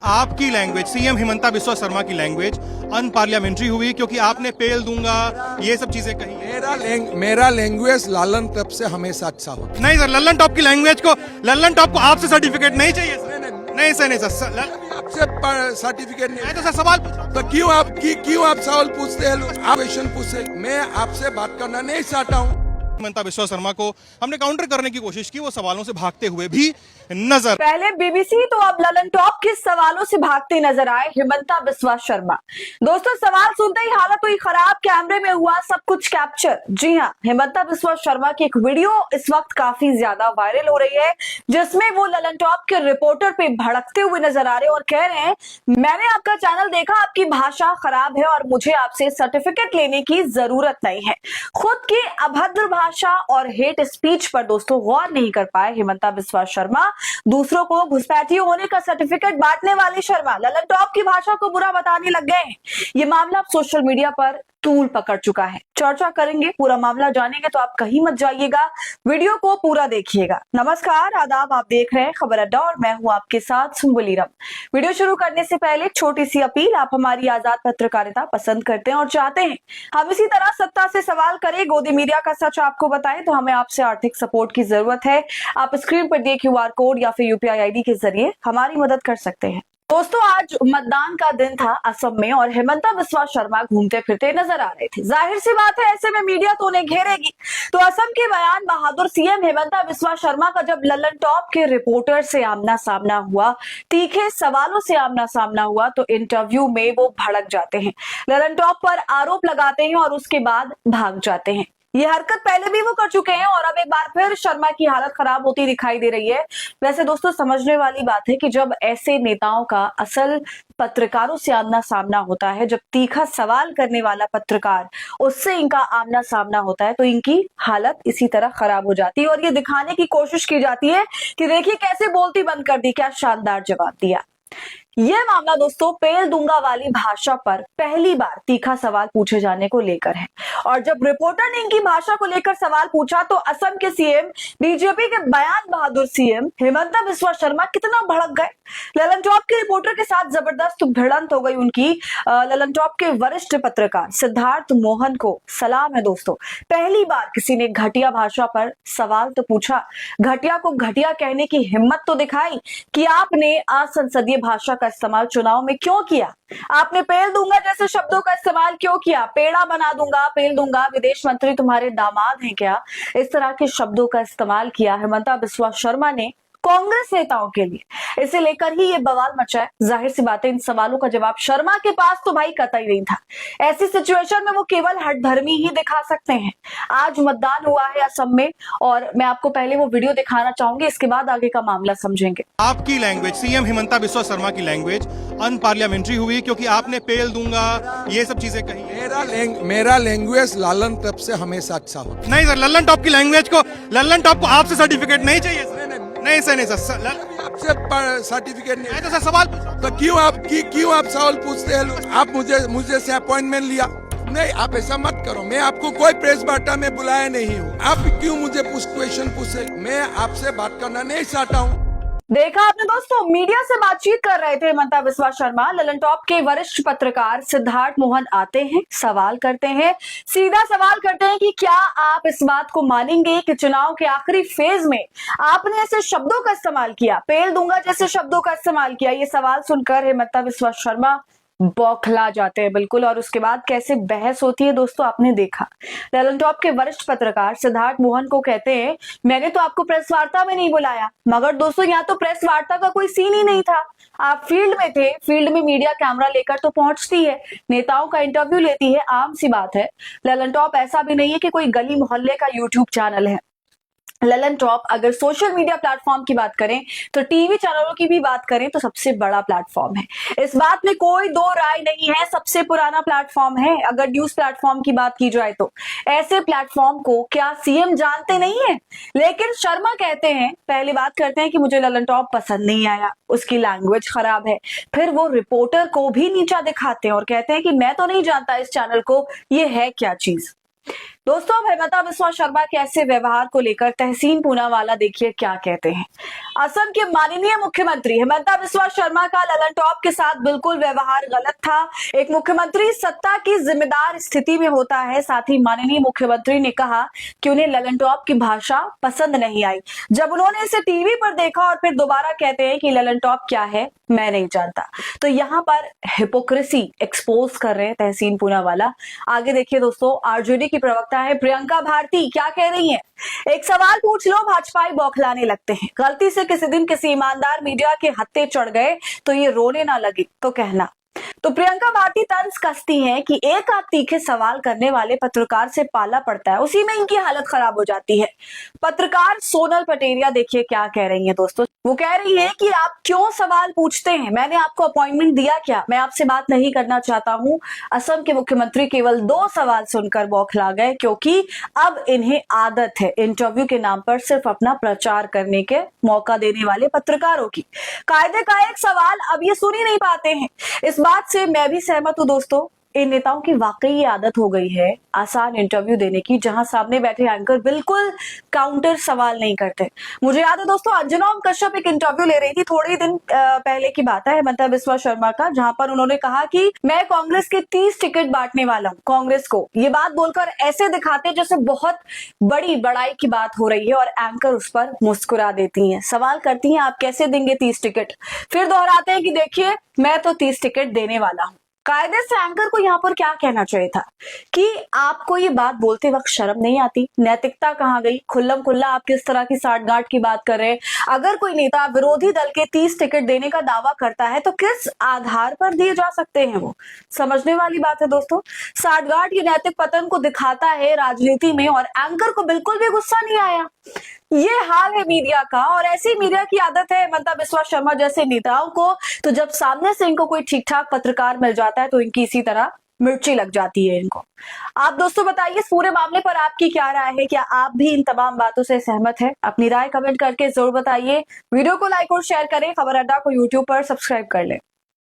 आपकी language, CM Himanta Biswa Sharma की language unparliamentary हुई क्योंकि आपने पेल दूंगा ये सब चीजें कही। मेरा लैंग्वेज लालन टॉप से हमेशा अच्छा होता। नहीं सर, लल्लन टॉप की लैंग्वेज को, लल्लन टॉप को आपसे सर्टिफिकेट नहीं चाहिए सर। नहीं सर, नहीं सर, आपसे सर्टिफिकेट नहीं तो सर सवाल तो क्यों आप सवाल पूछते हैं? आप क्वेश्चन पूछे, मैं आपसे बात करना नहीं चाहता हूँ। हिमंता बिस्वा शर्मा को हमने काउंटर करने की कोशिश की, वो सवालों से भागते हुए भी नजर। पहले बीबीसी तो अब ललन टॉप के सवालों से भागते नजर आए हिमंता बिस्वा शर्मा। दोस्तों, सवाल सुनते ही हालत हुई खराब, कैमरे में हुआ सब कुछ कैप्चर। जी हां, हिमंता बिस्वा शर्मा की एक वीडियो इस वक्त काफी ज्यादा वायरल हो रही है, जिसमें वो ललन टॉप के रिपोर्टर पे भड़कते हुए नजर आ रहे हैं और कह रहे हैं, मैंने आपका चैनल देखा, आपकी भाषा खराब है और मुझे आपसे सर्टिफिकेट लेने की जरूरत नहीं है। खुद की अभद्र भाषा और हेट स्पीच पर दोस्तों गौर नहीं कर पाए हिमंता बिस्वा शर्मा। दूसरों को घुसपैठी होने का सर्टिफिकेट बांटने वाले शर्मा ललन टॉप की भाषा को बुरा बताने लग गए हैं। ये मामला अब सोशल मीडिया पर तूल पकड़ चुका है। चर्चा करेंगे, पूरा मामला जानेंगे, तो आप कहीं मत जाइएगा, वीडियो को पूरा देखिएगा। नमस्कार, आदाब, आप देख रहे हैं खबर अड्डा और मैं हूं आपके साथ सुम्बुली राम। वीडियो शुरू करने से पहले एक छोटी सी अपील, आप हमारी आजाद पत्रकारिता पसंद करते हैं और चाहते हैं हम इसी तरह सत्ता से सवाल करें, गोदी मीडिया का सच आपको बताएं, तो हमें आपसे आर्थिक सपोर्ट की जरूरत है। आप स्क्रीन पर दिए QR कोड या फिर यूपीआई ID के जरिए हमारी मदद कर सकते हैं। दोस्तों, आज मतदान का दिन था असम में और हिमंता बिस्वा शर्मा घूमते फिरते नजर आ रहे थे। जाहिर सी बात है, ऐसे में मीडिया तो उन्हें घेरेगी। तो असम के बयान बहादुर सीएम हिमंता बिस्वा शर्मा का जब ललन टॉप के रिपोर्टर से आमना सामना हुआ, तीखे सवालों से आमना सामना हुआ, तो इंटरव्यू में वो भड़क जाते हैं, ललन टॉप पर आरोप लगाते हैं और उसके बाद भाग जाते हैं। ये हरकत पहले भी वो कर चुके हैं और अब एक बार फिर शर्मा की हालत खराब होती दिखाई दे रही है। वैसे दोस्तों, समझने वाली बात है कि जब ऐसे नेताओं का असल पत्रकारों से आमना सामना होता है, जब तीखा सवाल करने वाला पत्रकार उससे इनका आमना सामना होता है, तो इनकी हालत इसी तरह खराब हो जाती है और ये दिखाने की कोशिश की जाती है कि देखिए कैसे बोलती बंद कर दी, क्या शानदार जवाब दिया। यह मामला दोस्तों पेल दूंगा वाली भाषा पर पहली बार तीखा सवाल पूछे जाने को लेकर है। और जब रिपोर्टर ने इनकी भाषा को लेकर सवाल पूछा, तो असम के सीएम, बीजेपी के बयान बहादुर सीएम हिमंता बिस्वा शर्मा कितना भड़क गए। ललन टॉप के रिपोर्टर के साथ जबरदस्त भिड़ंत हो गई उनकी। ललन टॉप के वरिष्ठ पत्रकार सिद्धार्थ मोहन को सलाम है दोस्तों, पहली बार किसी ने घटिया भाषा पर सवाल तो पूछा, घटिया को घटिया कहने की हिम्मत तो दिखाई कि आपने असंसदीय भाषा का इस्तेमाल चुनाव में क्यों किया, आपने पेल दूंगा जैसे शब्दों का इस्तेमाल क्यों किया, पेड़ा बना दूंगा, पेल दूंगा, विदेश मंत्री तुम्हारे दामाद हैं क्या, इस तरह के शब्दों का इस्तेमाल किया हिमंता बिस्वा शर्मा ने कांग्रेस नेताओं के लिए। इसे लेकर ही ये बवाल मचा है। जाहिर सी बात है, इन सवालों का जवाब शर्मा के पास तो भाई कतई नहीं था। ऐसी सिचुएशन में वो केवल हठधर्मी ही दिखा सकते हैं। आज मतदान हुआ है असम में और मैं आपको पहले वो वीडियो दिखाना चाहूंगी, इसके बाद आगे का मामला समझेंगे। आपकी लैंग्वेज, सीएम हिमंता बिस्वा शर्मा की लैंग्वेज अनपार्लियामेंट्री हुई क्योंकि आपने पेल दूंगा ये सब चीजें कही। मेरा लैंग्वेज लालन टॉप से हमेशा अच्छा होता। नहीं सर, लल्लन टॉप की लैंग्वेज को, लल्लन टॉप को आपसे सर्टिफिकेट नहीं चाहिए सर। नहीं सर, नहीं सर, आपसे सर्टिफिकेट नहीं तो सर सवाल तो क्यों आप सवाल पूछते हैं? आप मुझे से अपॉइंटमेंट लिया नहीं, आप ऐसा मत करो। मैं आपको कोई प्रेस वार्ता में बुलाया नहीं हूँ। आप क्यों मुझे क्वेश्चन पूछे? मैं आपसे बात करना नहीं चाहता हूँ। देखा आपने दोस्तों, मीडिया से बातचीत कर रहे थे हिमंता बिस्वा शर्मा। ललन टॉप के वरिष्ठ पत्रकार सिद्धार्थ मोहन आते हैं, सवाल करते हैं, सीधा सवाल करते हैं कि क्या आप इस बात को मानेंगे कि चुनाव के आखिरी फेज में आपने ऐसे शब्दों का इस्तेमाल किया, पेल दूंगा जैसे शब्दों का इस्तेमाल किया। ये सवाल सुनकर हिमंता बिस्वा शर्मा बौखला जाते हैं बिल्कुल, और उसके बाद कैसे बहस होती है दोस्तों आपने देखा। ललन टॉप के वरिष्ठ पत्रकार सिद्धार्थ मोहन को कहते हैं, मैंने तो आपको प्रेस वार्ता में नहीं बुलाया। मगर दोस्तों, यहाँ तो प्रेस वार्ता का कोई सीन ही नहीं था, आप फील्ड में थे। फील्ड में मीडिया कैमरा लेकर तो पहुंचती है, नेताओं का इंटरव्यू लेती है, आम सी बात है। ललन टॉप ऐसा भी नहीं है कि कोई गली मोहल्ले का यूट्यूब चैनल है। ललन टॉप अगर सोशल मीडिया प्लेटफॉर्म की बात करें तो टीवी चैनलों की भी बात करें तो सबसे बड़ा प्लेटफॉर्म है। इस बात में कोई दो राय नहीं है, सबसे पुराना प्लेटफॉर्म है। अगर न्यूज प्लेटफॉर्म की बात की जाए तो ऐसे प्लेटफॉर्म को क्या सीएम जानते नहीं है? लेकिन शर्मा कहते हैं, पहली बात करते हैं कि मुझे ललन टॉप पसंद नहीं आया, उसकी लैंग्वेज खराब है। फिर वो रिपोर्टर को भी नीचा दिखाते हैं और कहते हैं कि मैं तो नहीं जानता इस चैनल को, ये है क्या चीज। दोस्तों, अब हेमंता बिस्वा शर्मा के ऐसे व्यवहार को लेकर तहसीन पूनावाला देखिए क्या कहते हैं। असम के माननीय मुख्यमंत्री हेमंता बिस्वा शर्मा का ललन टॉप के साथ बिल्कुल व्यवहार गलत था। एक मुख्यमंत्री सत्ता की जिम्मेदार स्थिति में होता है। साथ ही माननीय मुख्यमंत्री ने कहा कि उन्हें ललन टॉप की भाषा पसंद नहीं आई। जब उन्होंने इसे टीवी पर देखा और फिर दोबारा कहते हैं कि ललन टॉप क्या है मैं नहीं जानता, तो यहाँ पर हिपोक्रेसी एक्सपोज कर रहे हैं तहसीन पूनावाला। आगे देखिए दोस्तों, आरजेडी की प्रवक्ता है प्रियंका भारती क्या कह रही हैं। एक सवाल पूछ लो, भाजपाई बौखलाने लगते हैं। गलती से किसी दिन किसी ईमानदार मीडिया के हत्थे चढ़ गए तो ये रोने ना लगे तो कहना। तो प्रियंका भारती तंज कसती हैं कि एक आध तीखे सवाल करने वाले पत्रकार से पाला पड़ता है, उसी में इनकी हालत खराब हो जाती है। पत्रकार सोनल पटेरिया देखिए क्या कह रही हैं दोस्तों। वो कह रही है कि आप क्यों सवाल पूछते हैं, मैंने आपको अपॉइंटमेंट दिया क्या, मैं आपसे बात नहीं करना चाहता हूं। असम के मुख्यमंत्री केवल 2 सवाल सुनकर बौखला गए, क्योंकि अब इन्हें आदत है इंटरव्यू के नाम पर सिर्फ अपना प्रचार करने के मौका देने वाले पत्रकारों की। कायदे का एक सवाल अब ये सुन ही नहीं पाते हैं। इस बात से मैं भी सहमत हूं दोस्तों। इन नेताओं की वाकई ये आदत हो गई है आसान इंटरव्यू देने की, जहां सामने बैठे एंकर बिल्कुल काउंटर सवाल नहीं करते। मुझे याद है दोस्तों, अंजना ओम कश्यप एक इंटरव्यू ले रही थी, थोड़ी दिन पहले की बात है, हेमंता बिस्वा शर्मा का, जहां पर उन्होंने कहा कि मैं कांग्रेस के 30 टिकट बांटने वाला हूं कांग्रेस को। ये बात बोलकर ऐसे दिखाते जैसे बहुत बड़ी बड़ाई की बात हो रही है, और एंकर उस पर मुस्कुरा देती हैं। सवाल करती हैं आप कैसे देंगे 30 टिकट, फिर दोहराते हैं कि देखिए मैं तो 30 टिकट देने वाला हूं। कायदे से एंकर को यहाँ पर क्या कहना चाहिए था कि आपको ये बात बोलते वक्त शर्म नहीं आती, नैतिकता कहाँ गई, खुल्लम खुल्ला आप किस तरह की साठगांठ की बात कर रहे हैं। अगर कोई नेता विरोधी दल के 30 टिकट देने का दावा करता है तो किस आधार पर दिए जा सकते हैं, वो समझने वाली बात है दोस्तों। साठगांठ ये नैतिक पतन को दिखाता है राजनीति में, और एंकर को बिल्कुल भी गुस्सा नहीं आया। ये हाल है मीडिया का, और ऐसी मीडिया की आदत है हेमंता बिस्वा शर्मा जैसे नेताओं को। तो जब सामने से इनको कोई ठीक ठाक पत्रकार मिल जाता है तो इनकी इसी तरह मिर्ची लग जाती है इनको। आप दोस्तों बताइए इस पूरे मामले पर आपकी क्या राय है, क्या आप भी इन तमाम बातों से सहमत है? अपनी राय कमेंट करके जरूर बताइए। वीडियो को लाइक और शेयर करें। खबर अड्डा को यूट्यूब पर सब्सक्राइब कर लें।